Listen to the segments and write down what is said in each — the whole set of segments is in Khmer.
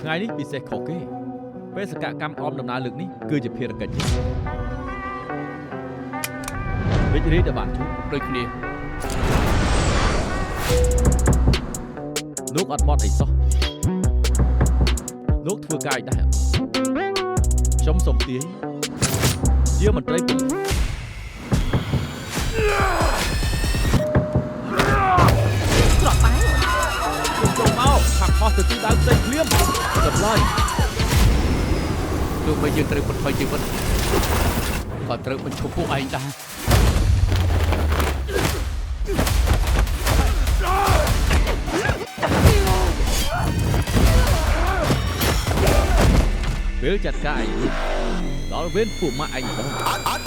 ថ្ងៃនេះពិសេសខុសគេបេសកកម្មអមដំណើរលើកនេះគឺជាភារកិច្ចវិជ្ជរីដែលបានជួបដូចគ្នាលោកអត់បត់អីសោះលោកធ្វើការឲ្យដែរខ្ញុំសូមទាយជាមន្ត្រីពុទ្ធត្រប់បាយចូលមកខាក់ខុសទៅទីដើមផ្សេងភ្លាមសម្លាញ់ទោះបីយើងត្រូវបន្ថយជីវិតក៏ត្រូវបញ្ឈប់ពួកឯងដែរពេលចាត់ការឯងដល់វេនពួកម៉ាក់ឯងបង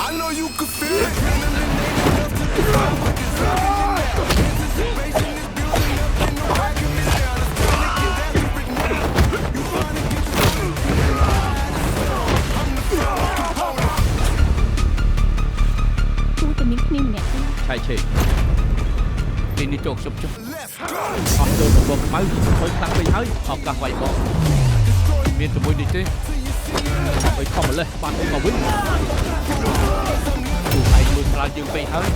I know you could feel it. ទូតែមានគ្នាម្នាក់ទេ ឆៃឆេពេលនេះចូលខ្ញុំចុះអស់ចូលបងខ្មៅខូចខ្លាំងពេកហើយឱកាសវាយបកមានជាមួយនេះទេបើខំម្លេះបានមកវិញទូឯងលួចខ្លាចយើងពេកហើយ